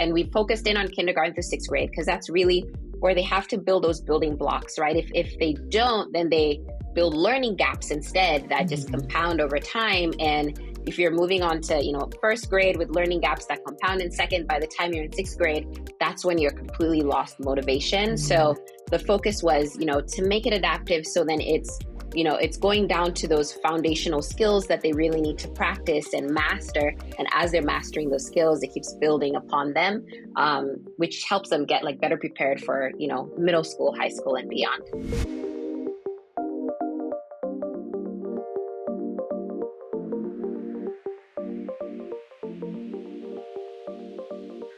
And we focused in on kindergarten through sixth grade because that's really where they have to build those building blocks, right? If they don't, then they build learning gaps instead that just compound over time. And if you're moving on to, first grade with learning gaps that compound in second, by the time you're in sixth grade, that's when you're completely lost motivation. So the focus was, to make it adaptive. So then it's going down to those foundational skills that they really need to practice and master. And as they're mastering those skills, it keeps building upon them, which helps them get better prepared for, middle school, high school, and beyond.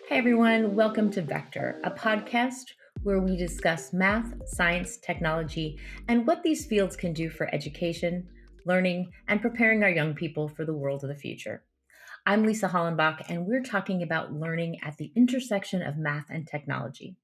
Hey everyone, welcome to Vector, a podcast where we discuss math, science, technology, and what these fields can do for education, learning, and preparing our young people for the world of the future. I'm Lisa Hollenbach, and we're talking about learning at the intersection of math and technology.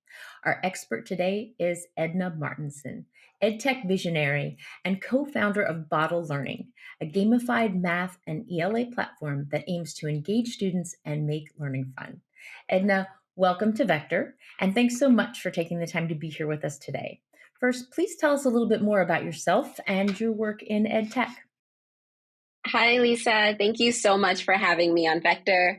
Our expert today is Edna Martinson, EdTech visionary and co-founder of Boddle Learning, a gamified math and ELA platform that aims to engage students and make learning fun. Edna, welcome to Vector, and thanks so much for taking the time to be here with us today. First, please tell us a little bit more about yourself and your work in EdTech. Hi, Lisa. Thank you so much for having me on Vector.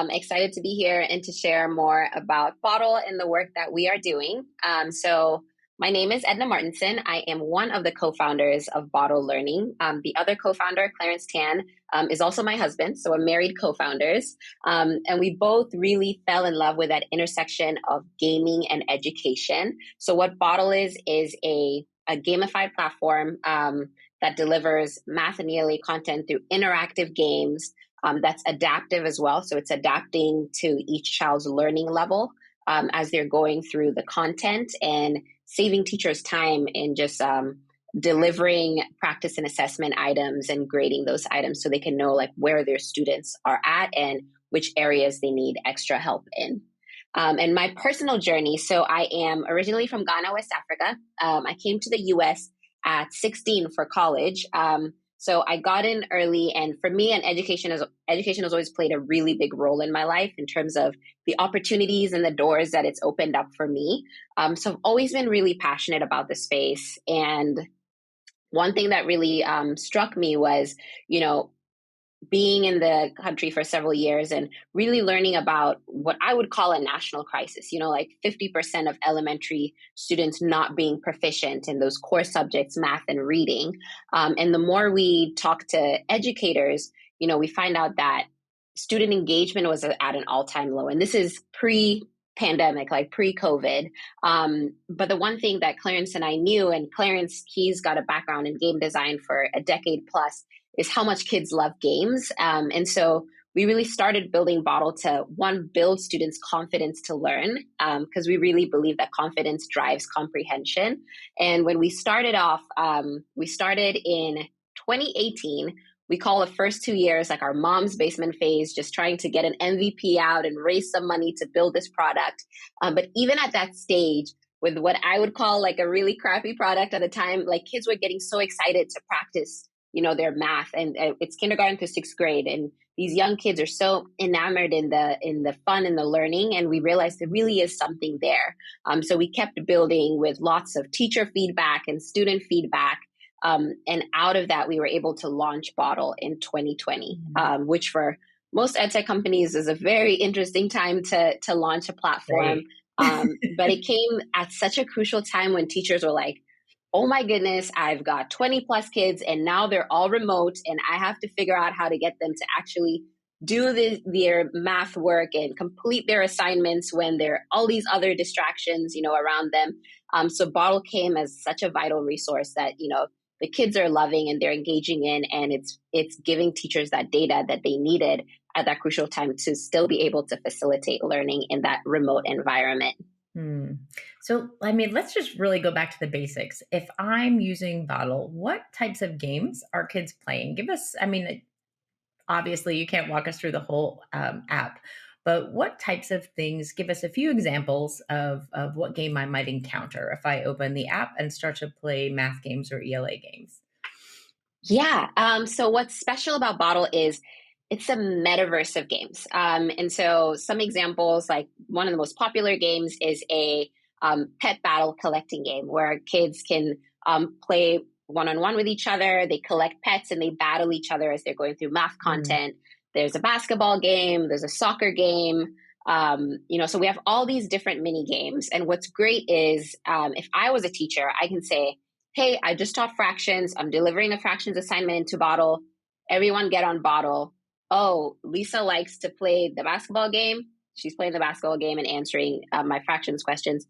Excited to be here and to share more about Boddle and the work that we are doing. So my name is Edna Martinson. I am one of the co-founders of Boddle Learning. The other co-founder, Clarence Tan, is also my husband, so we're married co-founders. And we both really fell in love with that intersection of gaming and education. So what Boddle is a gamified platform that delivers math and ELA content through interactive games that's adaptive as well. So it's adapting to each child's learning level as they're going through the content and saving teachers time in just delivering practice and assessment items and grading those items so they can know where their students are at and which areas they need extra help in. And my personal journey, so I am originally from Ghana, West Africa. I came to the US at 16 for college. So I got in early, and for me, education has always played a really big role in my life in terms of the opportunities and the doors that it's opened up for me. So I've always been really passionate about the space. And one thing that really struck me was, being in the country for several years and really learning about what I would call a national crisis, 50% of elementary students not being proficient in those core subjects, math and reading. And the more we talk to educators, we find out that student engagement was at an all-time low. And this is pre-pandemic, pre-COVID. But the one thing that Clarence and I knew, and Clarence, he's got a background in game design for a decade plus, is how much kids love games. And so we really started building Boddle to, one, build students' confidence to learn, because we really believe that confidence drives comprehension. And when we started off, we started in 2018. We call the first 2 years our mom's basement phase, just trying to get an MVP out and raise some money to build this product. But even at that stage, with what I would call a really crappy product at the time, kids were getting so excited to practice their math, and it's kindergarten through sixth grade. And these young kids are so enamored in the fun and the learning. And we realized there really is something there. So we kept building with lots of teacher feedback and student feedback. And out of that, we were able to launch Boddle in 2020, which for most edtech companies is a very interesting time to launch a platform. Right. But it came at such a crucial time when teachers were like, oh my goodness, I've got 20 plus kids and now they're all remote and I have to figure out how to get them to actually do their math work and complete their assignments when there are all these other distractions, around them. So Boddle came as such a vital resource that, the kids are loving and they're engaging in, and it's giving teachers that data that they needed at that crucial time to still be able to facilitate learning in that remote environment. So, let's just really go back to the basics. If I'm using Boddle, what types of games are kids playing? Give us, obviously you can't walk us through the whole app, but what types of things, give us a few examples of what game I might encounter if I open the app and start to play math games or ELA games. Yeah. So what's special about Boddle is It's a metaverse of games. And so some examples, like one of the most popular games is a pet battle collecting game where kids can play one-on-one with each other. They collect pets and they battle each other as they're going through math content. There's a basketball game. There's a soccer game. So we have all these different mini games. And what's great is if I was a teacher, I can say, hey, I just taught fractions. I'm delivering a fractions assignment into Boddle. Everyone get on Boddle. Oh, Lisa likes to play the basketball game. She's playing the basketball game and answering my fractions questions.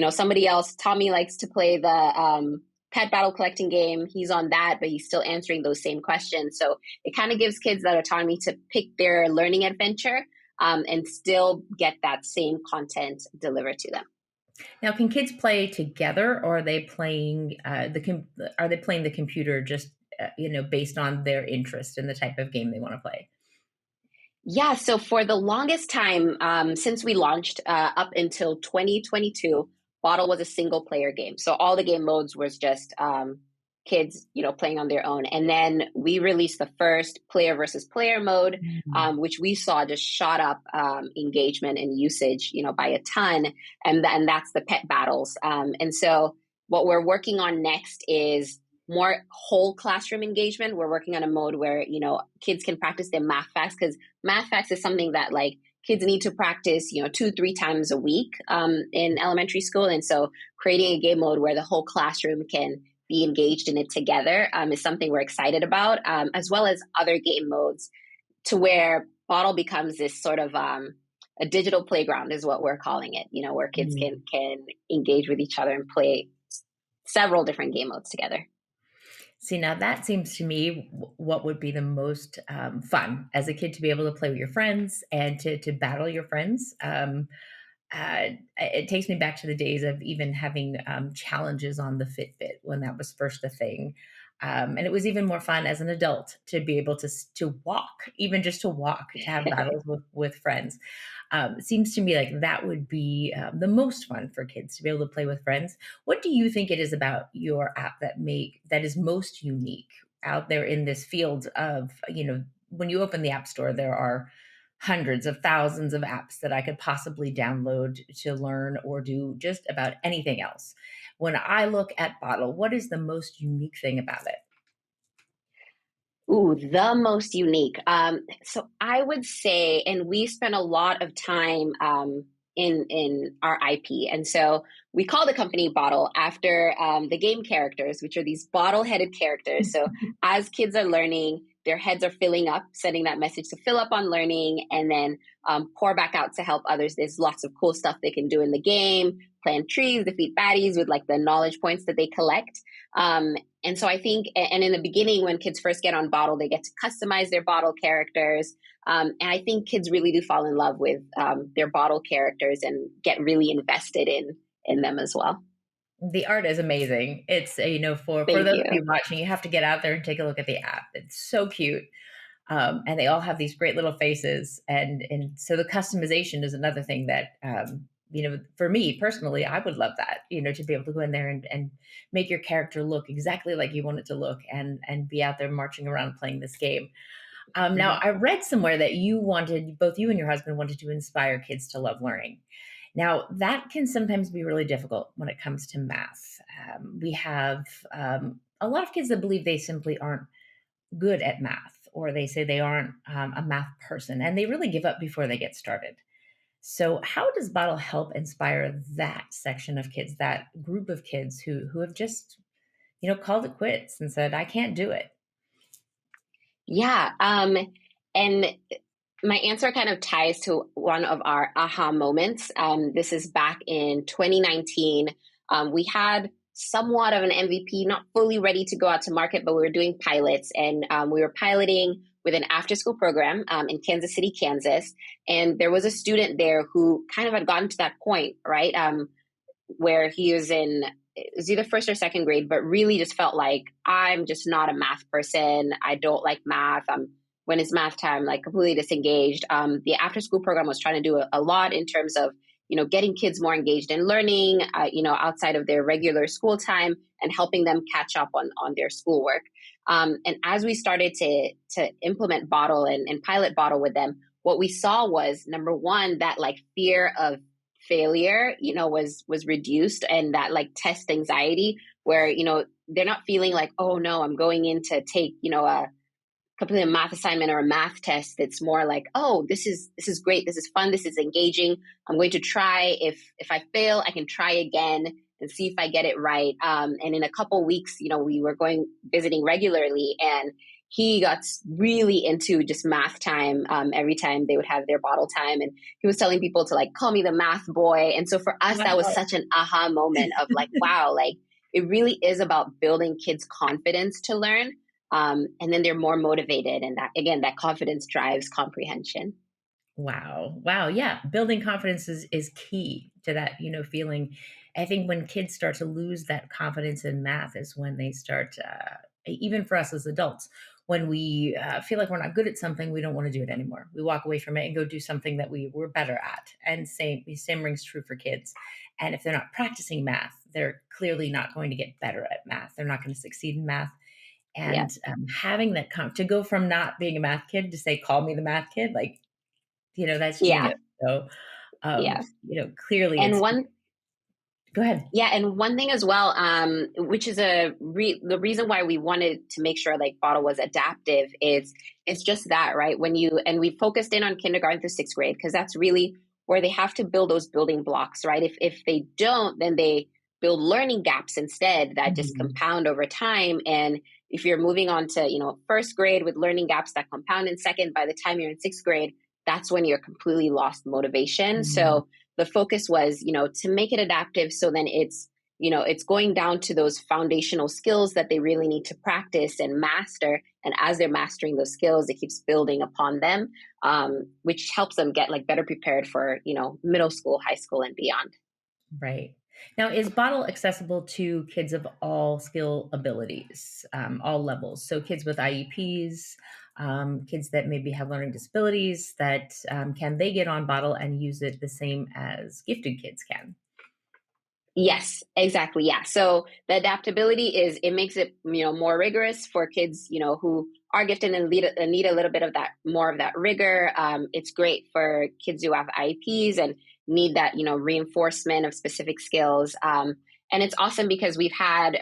Somebody else, Tommy likes to play the pet battle collecting game. He's on that, but he's still answering those same questions. So it kind of gives kids that autonomy to pick their learning adventure and still get that same content delivered to them. Now, can kids play together, or are they playing the computer just based on their interest in the type of game they want to play? Yeah, so for the longest time, since we launched up until 2022, Bottle was a single player game. So all the game modes was just kids, playing on their own. And then we released the first player versus player mode, which we saw just shot up engagement and usage, by a ton. And that's the pet battles. And so what we're working on next is more whole classroom engagement. We're working on a mode where, kids can practice their math facts, because math facts is something that like kids need to practice, 2-3 times a week in elementary school. And so creating a game mode where the whole classroom can be engaged in it together is something we're excited about, as well as other game modes to where Bottle becomes this sort of a digital playground is what we're calling it, where kids can engage with each other and play several different game modes together. See, now that seems to me what would be the most fun as a kid, to be able to play with your friends and to battle your friends. It takes me back to the days of even having challenges on the Fitbit when that was first a thing. And it was even more fun as an adult to be able to walk, even just to walk, to have battles with friends. It seems to me like that would be the most fun for kids, to be able to play with friends. What do you think it is about your app that is most unique out there in this field of, when you open the App Store, there are hundreds of thousands of apps that I could possibly download to learn or do just about anything else. When I look at Boddle, what is the most unique thing about it? Ooh, the most unique. So I would say, and we spent a lot of time in our IP, and so we call the company Boddle after the game characters, which are these bottle-headed characters. So as kids are learning, their heads are filling up, sending that message to fill up on learning, and then pour back out to help others. There's lots of cool stuff they can do in the game: plant trees, defeat baddies with like the knowledge points that they collect. And so I think, and in the beginning, when kids first get on Boddle, they get to customize their Boddle characters. And I think kids really do fall in love with their Boddle characters and get really invested in them as well. The art is amazing. It's, for those of you watching, you have to get out there and take a look at the app. It's so cute. And they all have these great little faces. And so the customization is another thing that, for me personally, I would love that, to be able to go in there and make your character look exactly like you want it to look, and be out there marching around playing this game. Now, I read somewhere that both you and your husband wanted to inspire kids to love learning. Now, that can sometimes be really difficult when it comes to math. We have a lot of kids that believe they simply aren't good at math, or they say they aren't a math person, and they really give up before they get started. So how does Boddle help inspire that section of kids, that group of kids who have just, called it quits and said, I can't do it? Yeah. And my answer kind of ties to one of our aha moments. This is back in 2019. We had somewhat of an MVP, not fully ready to go out to market, but we were doing pilots, and we were piloting with an after-school program in Kansas City, Kansas. And there was a student there who kind of had gotten to that point, right, where he was it was either first or second grade, but really just felt like, I'm just not a math person. I don't like math. When it's math time, like completely disengaged. The after-school program was trying to do a lot in terms of, getting kids more engaged in learning, outside of their regular school time, and helping them catch up on their schoolwork. And as we started to implement Boddle and pilot Boddle with them, what we saw was, number one, that like fear of failure, was reduced, and that like test anxiety where, they're not feeling like, oh no, I'm going in to take, a complete a math assignment or a math test. It's more like, oh, this is great. This is fun. This is engaging. I'm going to try. If I fail, I can try again and see if I get it right. And in a couple weeks, we were visiting regularly, and he got really into just math time. Every time they would have their Boddle time, and he was telling people to like call me the math boy. And so for us, that was such an aha moment of like, wow, like it really is about building kids' confidence to learn. And then they're more motivated. And that, again, that confidence drives comprehension. Wow. Wow. Yeah. Building confidence is key to that, feeling. I think when kids start to lose that confidence in math is when they start, even for us as adults, when we feel like we're not good at something, we don't want to do it anymore. We walk away from it and go do something that we were better at. And same rings true for kids. And if they're not practicing math, they're clearly not going to get better at math. They're not going to succeed in math. Yeah. And having that to go from not being a math kid to say, call me the math kid, like, that's Yeah. genius. So, Yeah. clearly And it's, one, go ahead. yeah. And one thing as well, which is the reason why we wanted to make sure like Boddle was adaptive is it's just that, right? And we focused in on kindergarten through sixth grade, because that's really where they have to build those building blocks, right? If they don't, then they build learning gaps instead that just Mhm. compound over time. And if you're moving on to, first grade with learning gaps that compound in second, by the time you're in sixth grade, that's when you're completely lost motivation. Mhm. So the focus was, to make it adaptive. So then it's going down to those foundational skills that they really need to practice and master. And as they're mastering those skills, it keeps building upon them, which helps them get like better prepared for, middle school, high school, and beyond. Right. Now, is Bottle accessible to kids of all skill abilities, all levels? So kids with IEPs, kids that maybe have learning disabilities, that can they get on Bottle and use it the same as gifted kids can? Yes, exactly. Yeah. So the adaptability is it makes it, more rigorous for kids, who are gifted and need a little bit of that, more of that rigor. It's great for kids who have IEPs and need that, reinforcement of specific skills. And it's awesome because we've had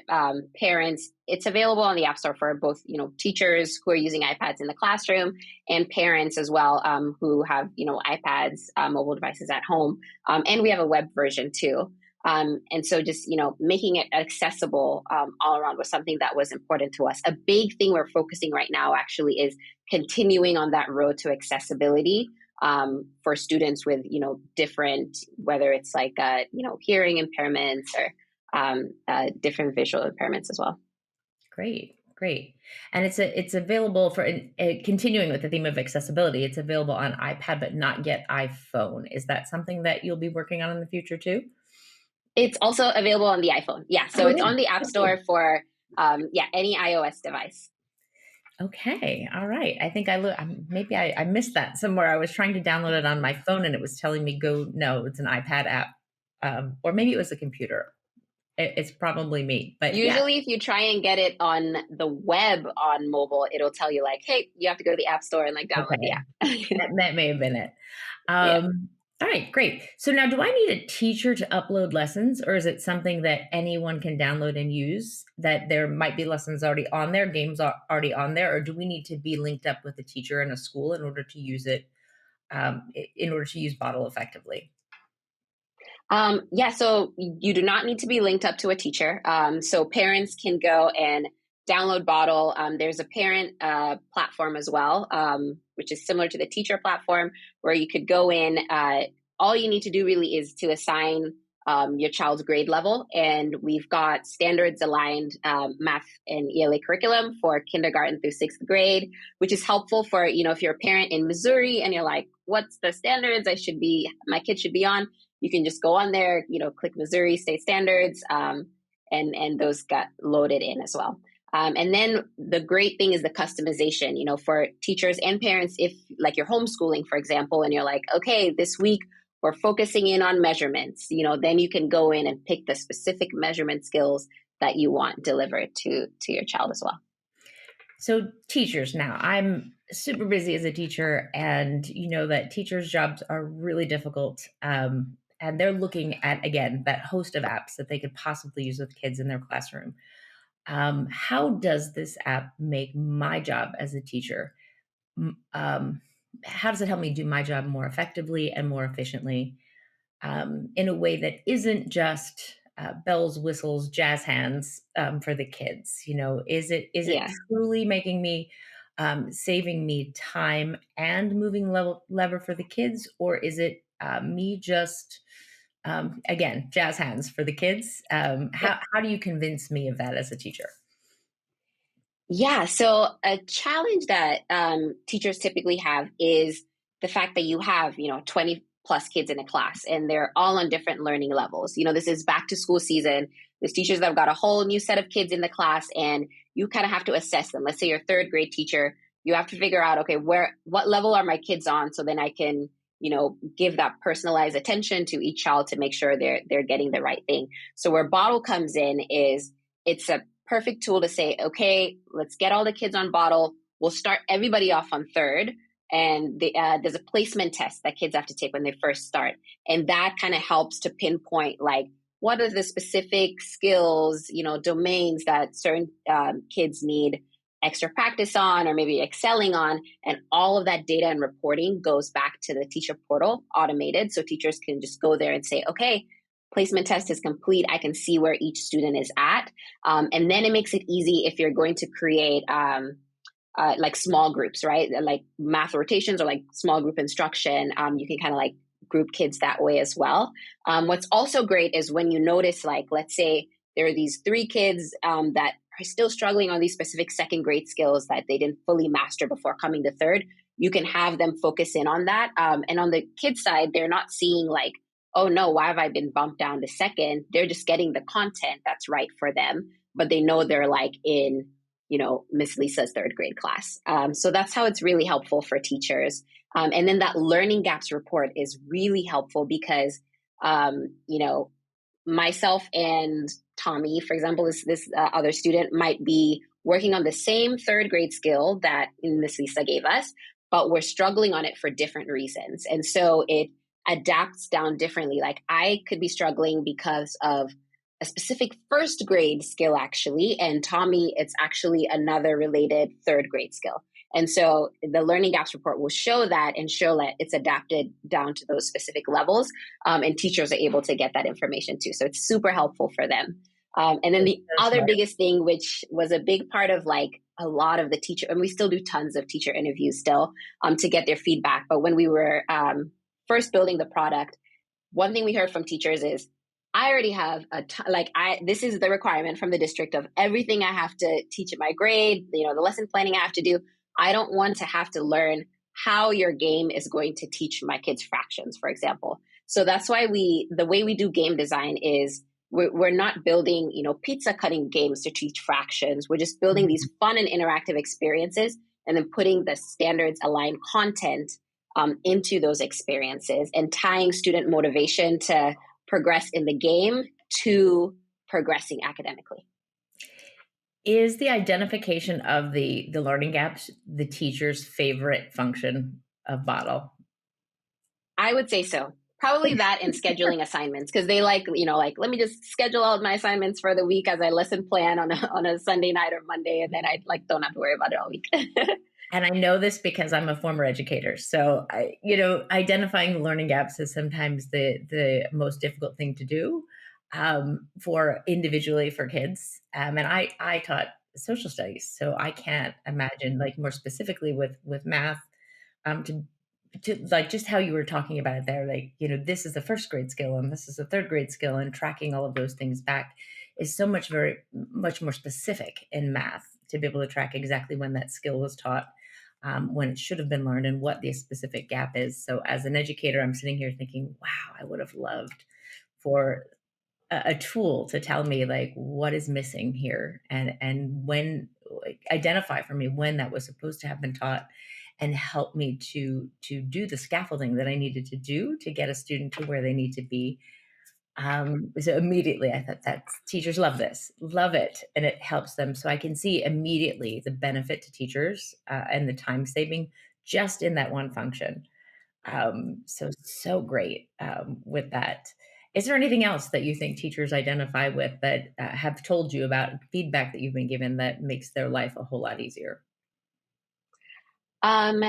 parents, it's available on the App Store for both, teachers who are using iPads in the classroom and parents as well, who have, iPads, mobile devices at home. And we have a web version too. And so just, making it accessible all around was something that was important to us. A big thing we're focusing right now actually is continuing on that road to accessibility for students with, different, whether it's like, hearing impairments or different visual impairments as well. Great, great. And it's available for continuing with the theme of accessibility. It's available on iPad, but not yet iPhone. Is that something that you'll be working on in the future too? It's also available on the iPhone. Yeah. So it's on the App Store for, any iOS device. Okay. All right. I think maybe I missed that somewhere. I was trying to download it on my phone and it was telling me no, it's an iPad app. Or maybe it was a computer. It's probably me, but usually if you try and get it on the web on mobile, it'll tell you like, hey, you have to go to the App Store and like download the app. that may have been it. Yeah. All right, great. So now, do I need a teacher to upload lessons, or is it something that anyone can download and use? That there might be lessons already on there, games are already on there, or do we need to be linked up with a teacher in a school in order to use it, in order to use Boddle effectively? So you do not need to be linked up to a teacher. So parents can go and download Boddle. There's a parent platform as well, which is similar to the teacher platform, where you could go in. All you need to do really is to assign your child's grade level. And we've got standards aligned math and ELA curriculum for kindergarten through sixth grade, which is helpful for, if you're a parent in Missouri and you're like, what's the standards my kid should be on? You can just go on there, click Missouri state standards, and those got loaded in as well. And then the great thing is the customization, for teachers and parents. If like you're homeschooling, for example, and you're like, okay, this week we're focusing in on measurements, then you can go in and pick the specific measurement skills that you want delivered to your child as well. So teachers now, I'm super busy as a teacher, and you know that teachers' jobs are really difficult. And they're looking at, again, that host of apps that they could possibly use with kids in their classroom. How does this app make my job as a teacher? How does it help me do my job more effectively and more efficiently, in a way that isn't just bells, whistles, jazz hands for the kids? You know, is it Yeah. truly making me saving me time and moving lever for the kids, or is it me just again jazz hands for the kids? How do you convince me of that as a teacher? Yeah, so a challenge that teachers typically have is the fact that you have, 20 plus kids in a class and they're all on different learning levels. This is back to school season. There's teachers that have got a whole new set of kids in the class and you kind of have to assess them. Let's say you're a third grade teacher, you have to figure out, okay, what level are my kids on? So then I can, give that personalized attention to each child to make sure they're getting the right thing. So where Boddle comes in is it's a perfect tool to say, okay, let's get all the kids on Boddle. We'll start everybody off on third. And there's a placement test that kids have to take when they first start. And that kind of helps to pinpoint, like, what are the specific skills, domains that certain kids need extra practice on or maybe excelling on. And all of that data and reporting goes back to the teacher portal automated. So teachers can just go there and say, okay, placement test is complete. I can see where each student is at. And then it makes it easy if you're going to create like small groups, right? Like math rotations or like small group instruction. You can kind of like group kids that way as well. What's also great is when you notice, like, let's say there are these three kids that are still struggling on these specific second grade skills that they didn't fully master before coming to third. You can have them focus in on that. And on the kids side, they're not seeing like, oh no, why have I been bumped down to second? They're just getting the content that's right for them, but they know they're like in, Miss Lisa's third grade class. So that's how it's really helpful for teachers. And then that learning gaps report is really helpful because, myself and Tommy, for example, this other student might be working on the same third grade skill that Miss Lisa gave us, but we're struggling on it for different reasons. And so it adapts down differently. Like I could be struggling because of a specific first grade skill, actually, and Tommy, it's actually another related third grade skill. And so the learning gaps report will show that and show that it's adapted down to those specific levels. And teachers are able to get that information too. So it's super helpful for them. And then the So other smart. biggest thing, which was a big part of like a lot of the teacher, and we still do tons of teacher interviews still to get their feedback. But when we were first building the product, one thing we heard from teachers is, I already have this is the requirement from the district of everything I have to teach in my grade, the lesson planning I have to do. I don't want to have to learn how your game is going to teach my kids fractions, for example. So that's why the way we do game design is we're not building, pizza cutting games to teach fractions. We're just building these fun and interactive experiences and then putting the standards aligned content into those experiences and tying student motivation to progress in the game to progressing academically. Is the identification of the learning gaps the teacher's favorite function of Boddle? I would say so. Probably that and scheduling assignments because they like, let me just schedule out my assignments for the week as I lesson plan on a Sunday night or Monday, and then I like don't have to worry about it all week. And I know this because I'm a former educator. So, identifying the learning gaps is sometimes the most difficult thing to do for individually for kids. And I taught social studies, so I can't imagine, like, more specifically with math, to like just how you were talking about it there, like, this is the first grade skill and this is the third grade skill, and tracking all of those things back is so very much more specific in math to be able to track exactly when that skill was taught, when it should have been learned, and what the specific gap is. So as an educator, I'm sitting here thinking, wow, I would have loved for a tool to tell me, like, what is missing here, and when, like, identify for me when that was supposed to have been taught, and help me to do the scaffolding that I needed to do to get a student to where they need to be. So immediately I thought that teachers love this, love it, and it helps them. So I can see immediately the benefit to teachers and the time saving just in that one function. So great with that. Is there anything else that you think teachers identify with that have told you about feedback that you've been given that makes their life a whole lot easier? Um,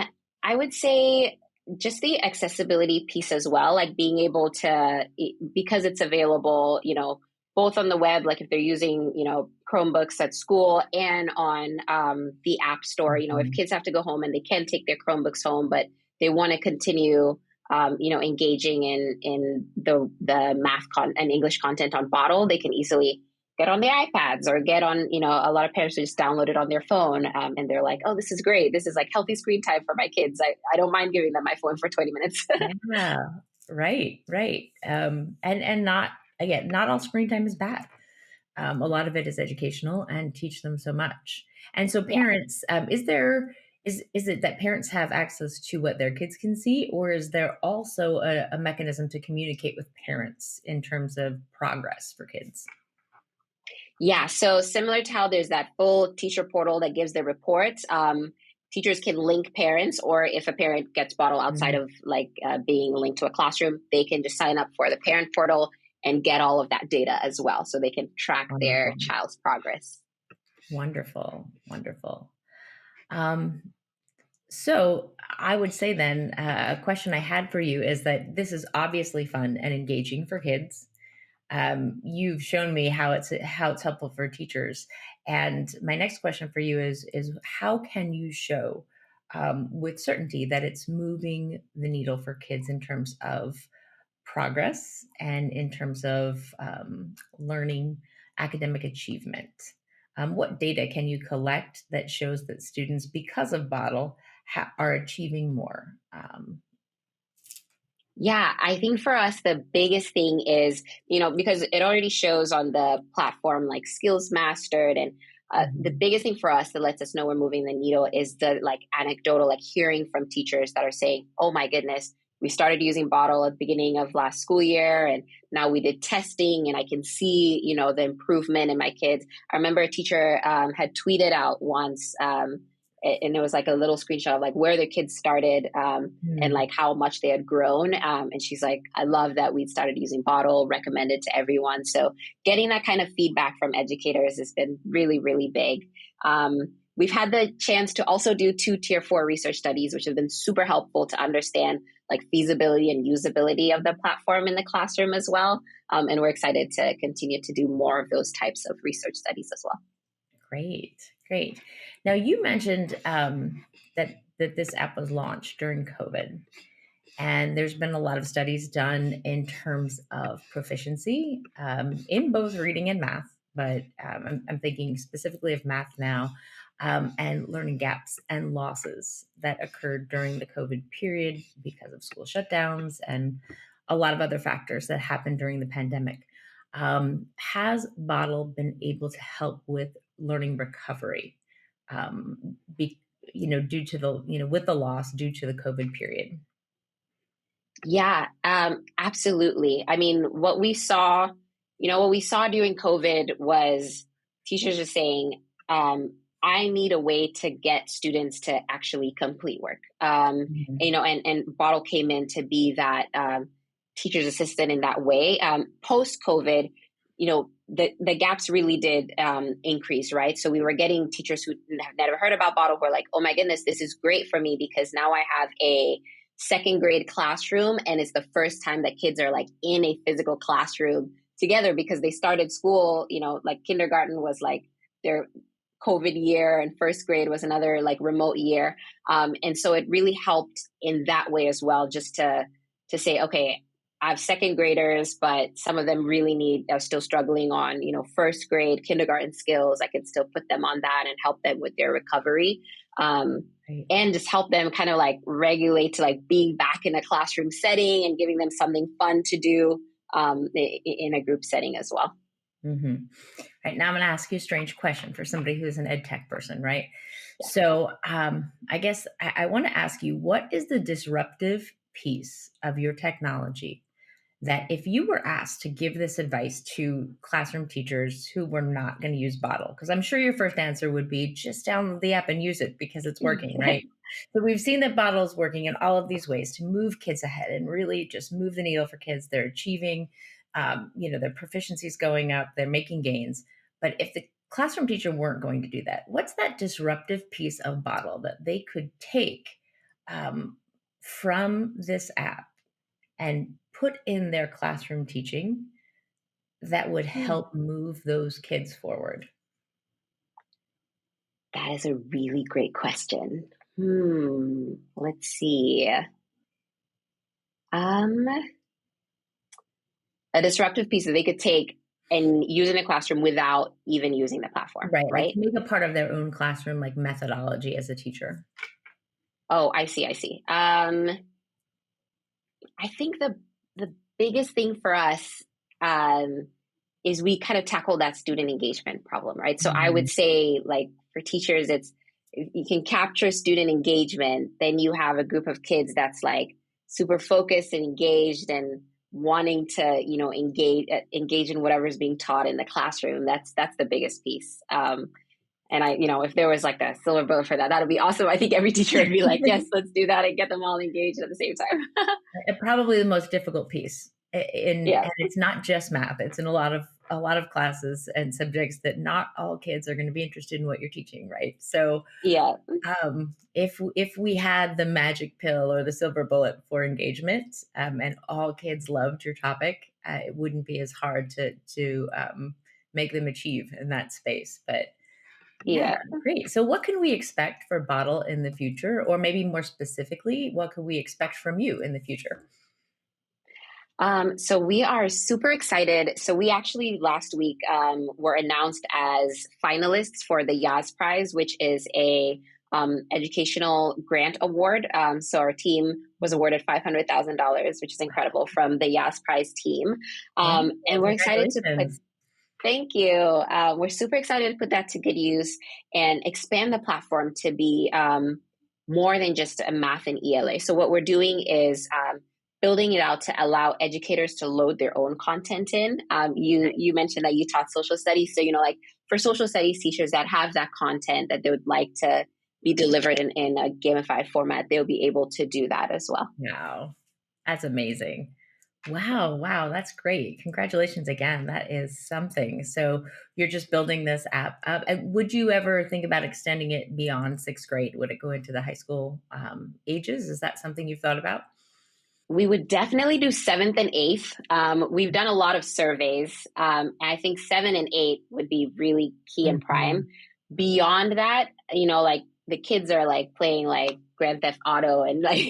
I would say just the accessibility piece as well, like being able to, because it's available, both on the web, like if they're using, Chromebooks at school and on the App Store, if Mhm. kids have to go home and they can take their Chromebooks home, but they want to continue, engaging in the and English content on Boddle, they can easily get on their iPads or get on, a lot of parents just download it on their phone, and they're like, oh, this is great. This is like healthy screen time for my kids. I don't mind giving them my phone for 20 minutes. Yeah, right, right. And not again, not all screen time is bad. A lot of it is educational and teach them so much. And so, Yeah. parents, is it that parents have access to what their kids can see, or is there also a mechanism to communicate with parents in terms of progress for kids? Yeah. So similar to how there's that full teacher portal that gives the reports, teachers can link parents, or if a parent gets Boddle outside Mhm. of like being linked to a classroom, they can just sign up for the parent portal and get all of that data as well. So they can track their Wonderful, child's progress. wonderful, wonderful. Um, So I would say then a question I had for you is that this is obviously fun and engaging for kids. You've shown me how it's helpful for teachers, and my next question for you is how can you show with certainty that it's moving the needle for kids in terms of progress and in terms of learning academic achievement. What data can you collect that shows that students, because of Bottle, are achieving more? Yeah, I think for us, the biggest thing is, because it already shows on the platform like skills mastered. And the Mhm. biggest thing for us that lets us know we're moving the needle is the like anecdotal, like hearing from teachers that are saying, oh my goodness, we started using Bottle at the beginning of last school year. And now we did testing and I can see, the improvement in my kids. I remember a teacher had tweeted out once, and it was like a little screenshot of like where the kids started, and Mm, like how much they had grown. And she's like, I love that we started using Bottle, recommended to everyone. So getting that kind of feedback from educators has been really, really big. We've had the chance to also do 2 tier 4 research studies, which have been super helpful to understand like feasibility and usability of the platform in the classroom as well. And we're excited to continue to do more of those types of research studies as well. great, great. Now you mentioned that this app was launched during COVID. And there's been a lot of studies done in terms of proficiency in both reading and math, but I'm thinking specifically of math now, and learning gaps and losses that occurred during the COVID period because of school shutdowns and a lot of other factors that happened during the pandemic. Has Bottle been able to help with learning recovery? Be, due to the with the loss due to the COVID period. Yeah, absolutely. I mean, what we saw during COVID was teachers are saying, I need a way to get students to actually complete work. Mhm. And Bottle came in to be that teacher's assistant in that way. Post COVID, the gaps really did increase, right? So we were getting teachers who have never heard about Bottle who are like, oh my goodness, this is great for me because now I have a second grade classroom and it's the first time that kids are like in a physical classroom together because they started school, like kindergarten was like their COVID year and first grade was another like remote year. And so it really helped in that way as well, just to say, okay, I have second graders, but some of them really are still struggling on, first grade, kindergarten skills. I could still put them on that and help them with their recovery. Um, Right. and just help them kind of like regulate to like being back in a classroom setting and giving them something fun to do in a group setting as well. Mhm. Right, now I'm gonna ask you a strange question for somebody who's an ed tech person, right? So, I guess I wanna ask you, what is the disruptive piece of your technology that if you were asked to give this advice to classroom teachers who were not going to use Boddle, because I'm sure your first answer would be just download the app and use it because it's working, right? So we've seen that Boddle is working in all of these ways to move kids ahead and really just move the needle for kids. They're achieving, their proficiency is going up, they're making gains. But if the classroom teacher weren't going to do that, what's that disruptive piece of Boddle that they could take um, from this app and put in their classroom teaching that would help move those kids forward? That is a really great question. Let's see. A disruptive piece that they could take and use in a classroom without even using the platform, Right, like right? make a part of their own classroom, like methodology as a teacher. Oh, I see. I think the biggest thing for us is we kind of tackle that student engagement problem, right? So I would say, like, for teachers, it's if you can capture student engagement, then you have a group of kids that's like super focused and engaged and wanting to, engage in whatever is being taught in the classroom. That's the biggest piece. And if there was like a silver bullet for that, that would be awesome. I think every teacher would be like, yes, let's do that and get them all engaged at the same time. Probably the most difficult piece. And Yeah. it's not just math. It's in a lot of classes and subjects that not all kids are going to be interested in what you're teaching, right? So Yeah. if we had the magic pill or the silver bullet for engagement, and all kids loved your topic, it wouldn't be as hard to make them achieve in that space. But yeah, Yeah. great. So what can we expect for Boddle in the future? Or maybe more specifically, what can we expect from you in the future? So we are super excited. So we actually last week were announced as finalists for the Yas Prize, which is a educational grant award. So our team was awarded $500,000, which is incredible, from the Yas Prize team. Wonderful. And we're excited to put. Congratulations. Thank you. We're super excited to put that to good use and expand the platform to be more than just a math and ELA. So what we're doing is building it out to allow educators to load their own content in. You mentioned that you taught social studies, so like for social studies teachers that have that content that they would like to be delivered in a gamified format, they'll be able to do that as well. Wow. That's amazing. Wow, that's great. Congratulations again. That is something. So you're just building this app up. And would you ever think about extending it beyond sixth grade? Would it go into the high school ages? Is that something you've thought about? We would definitely do seventh and eighth. We've done a lot of surveys. And I think 7 and 8 would be really key and prime. Beyond that, like the kids are like playing like Grand Theft Auto and like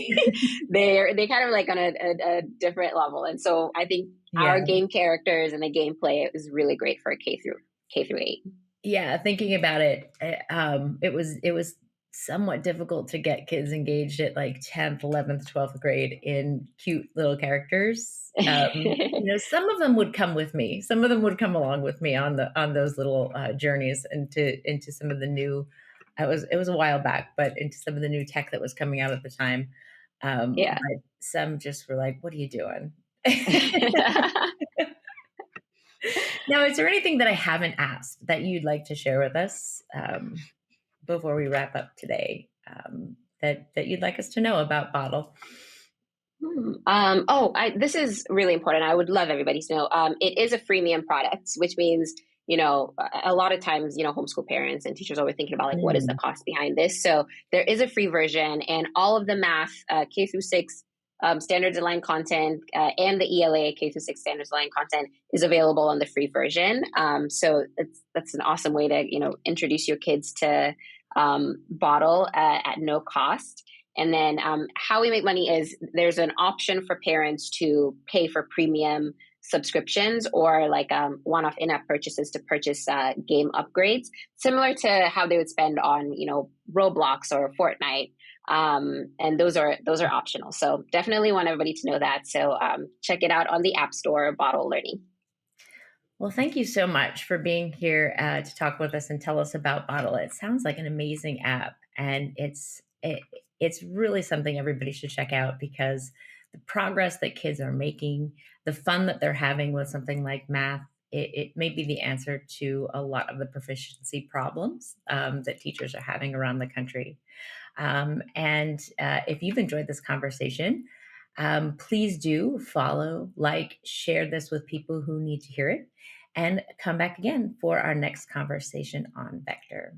they kind of like on a different level. And so I think our game characters and the gameplay is really great for K through 8. Yeah, thinking about it, it was somewhat difficult to get kids engaged at like 10th, 11th, 12th grade in cute little characters. Some of them would come with me. Some of them would come along with me on those little journeys into some of the new. It was a while back, but into some of the new tech that was coming out at the time. Yeah. But some just were like, "What are you doing?" Now, is there anything that I haven't asked that you'd like to share with us before we wrap up today, that you'd like us to know about Boddle? This is really important. I would love everybody to know. It is a freemium product, which means, a lot of times, homeschool parents and teachers are always thinking about like, what is the cost behind this? So there is a free version, and all of the math, K through 6 standards aligned content, and the ELA K through 6 standards aligned content is available on the free version. So that's an awesome way to, introduce your kids to Boddle at no cost. And then how we make money is there's an option for parents to pay for premium subscriptions or like one-off in-app purchases to purchase game upgrades, similar to how they would spend on, Roblox or Fortnite. And those are optional. So definitely want everybody to know that. So check it out on the App Store, Boddle Learning. Well, thank you so much for being here to talk with us and tell us about Boddle. It sounds like an amazing app, and it's really something everybody should check out because the progress that kids are making, the fun that they're having with something like math. It may be the answer to a lot of the proficiency problems that teachers are having around the country. And if you've enjoyed this conversation, please do follow, like, share this with people who need to hear it, and come back again for our next conversation on Vector.